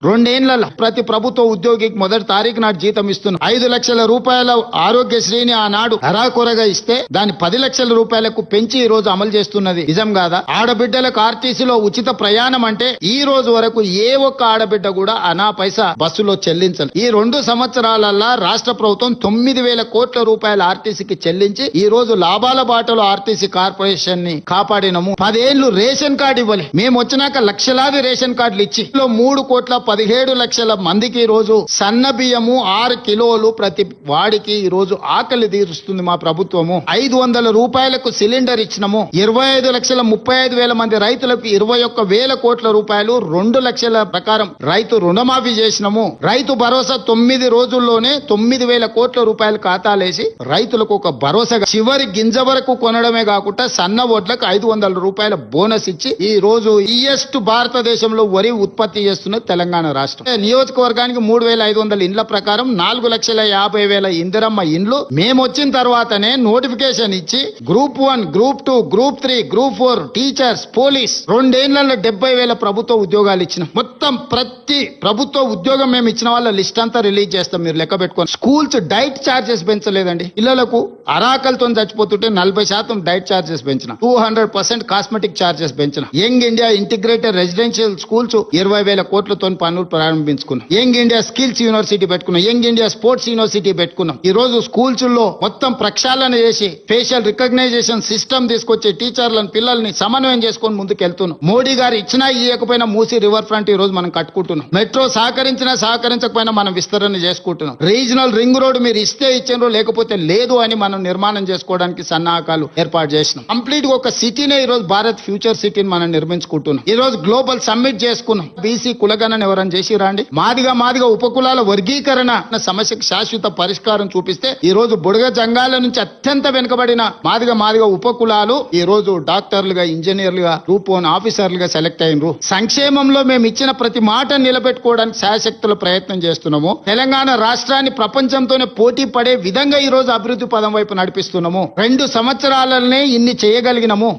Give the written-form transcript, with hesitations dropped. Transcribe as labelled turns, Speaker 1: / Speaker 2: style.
Speaker 1: రెండేళ్ల ప్రతి ప్రభుత్వ ఉద్యోగికి మొదటి తారీఖు నాడు జీతం ఇస్తున్నాం. 5 లక్షల రూపాయల ఆరోగ్యశ్రీని ఆనాడు అరాకొరగా ఇస్తే దాన్ని 10 లక్షల రూపాయలకు పెంచి ఈ రోజు అమలు చేస్తున్నది నిజం కాదా? ఆడబిడ్డలకు ఆర్టీసీలో ఉచిత ప్రయాణం అంటే ఈ రోజు వరకు ఏ ఒక్క ఆడబిడ్డ కూడా అనా పైసా బస్సులో చెల్లించాలి. ఈ 2 సంవత్సరాలల్లా రాష్ట్ర ప్రభుత్వం 9,000 కోట్ల రూపాయల ఆర్టీసీకి చెల్లించి ఈ రోజు లాభాల బాటలో ఆర్టీసీ కార్పొరేషన్ ని కాపాడినము. 10 ఏళ్లు రేషన్ కార్డు ఇవ్వాలి. మేము వచ్చినాక లక్షలాది రేషన్ కార్డులు ఇచ్చి 3,17 లక్షల మందికి ఈ రోజు సన్న బియ్యము 6 కిలోలు ప్రతి వాడికి ఈ రోజు ఆకలి తీరుస్తుంది మా ప్రభుత్వము. 500 రూపాయలకు సిలిండర్ ఇచ్చినము. 25,35,000 మంది రైతులకు 21,000 కోట్ల రూపాయలు 2 లక్షల ప్రకారం రైతు రుణమాఫీ చేసినము. రైతు భరోసా 9 రోజుల్లోనే 9,000 కోట్ల రూపాయలు ఖాతాలేసి రైతులకు ఒక భరోసాగా చివరి గింజ వరకు కొనడమే కాకుండా సన్న ఓట్లకు 500 రూపాయల బోనస్ ఇచ్చి ఈ రోజు ఈయెస్ట్ భారతదేశంలో వరి ఉత్పత్తి చేస్తున్న తెలంగాణ రాష్ట్రం. నియోజకవర్గానికి 3,500 ఇండ్ల ప్రకారం 4,50,000 ఇందిరమ్మ ఇండ్లు మేము వచ్చిన తర్వాతనే నోటిఫికేషన్ ఇచ్చి group 1, group 2, group 3, group 4 teachers, police 2 ఏళ్లలో 70,000 ప్రభుత్వ ఉద్యోగాలు ఇచ్చిన. మొత్తం ప్రతి ప్రభుత్వ ఉద్యోగం మేము ఇచ్చిన వాళ్ళ లిస్ట్ అంతా రిలీజ్ చేస్తాం. మీరు లెక్క పెట్టుకోండి. స్కూల్స్ డైట్ చార్జెస్ పెంచలేదండి. పిల్లలకు అరాకలతో చచ్చిపోతుంటే 40% డైట్ చార్జెస్ పెంచిన. 200% కాస్మెటిక్ చార్జెస్ పెంచిన. Young India integrated residential schools 20,000 కోట్లతో పనులు ప్రారంభించుకున్నాం. యంగ్ ఇండియా స్కిల్స్ యూనివర్సిటీ పెట్టుకున్నాం. యంగ్ ఇండియా స్పోర్ట్స్ యూనివర్సిటీ పెట్టుకున్నాం. ఈ రోజు స్కూల్స్ లో మొత్తం ప్రక్షాళన చేసి ఫేషియల్ రికగ్నైజేషన్ సిస్టమ్ తీసుకొచ్చి టీచర్లను పిల్లల్ని సమన్వయం చేసుకొని ముందుకెళ్తున్నాం. మోడీ గారు ఇచ్చినా ఇవ్వకపోయినా మూసి రివర్ ఫ్రంట్ ఈ రోజు మనం కట్టుకుంటున్నాం. మెట్రో సహకరించినా సహకరించకపోయినా మనం విస్తరణ చేసుకుంటున్నాం. రీజనల్ రింగ్ రోడ్ మీరు ఇస్తే ఇచ్చారో లేకపోతే లేదు అని మనం నిర్మాణం చేసుకోవడానికి సన్నాహకాలు ఏర్పాటు చేసినాం. కంప్లీట్ గా ఒక సిటీనే ఈ రోజు భారత్ ఫ్యూచర్ సిటీని మనం నిర్మించుకుంటున్నాం. ఈ రోజు గ్లోబల్ సమ్మిట్ చేసుకున్నాం. బీసీ కులగణన ఎవరైనా చేసి రండి. మాదిగా ఉపకులాల వర్గీకరణ సమస్యకు శాశ్వత పరిష్కారం చూపిస్తే ఈ రోజు బుడగ జంగాల నుంచి అత్యంత వెనుకబడిన మాదిగా ఉపకులాలు ఈ రోజు డాక్టర్లుగా, ఇంజనీర్లుగా, గ్రూప్ 1 ఆఫీసర్లుగా సెలెక్ట్ అయినరు. సంక్షేమంలో మేము ఇచ్చిన ప్రతి మాట నిలబెట్టుకోవడానికి శాయశక్తుల ప్రయత్నం చేస్తున్నాము. తెలంగాణ రాష్ట్రాన్ని ప్రపంచంతోనే పోటీ పడే విధంగా ఈ రోజు అభివృద్ధి పదం వైపు నడిపిస్తున్నాము. 2 సంవత్సరాలనే ఇన్ని చేయగలిగినము.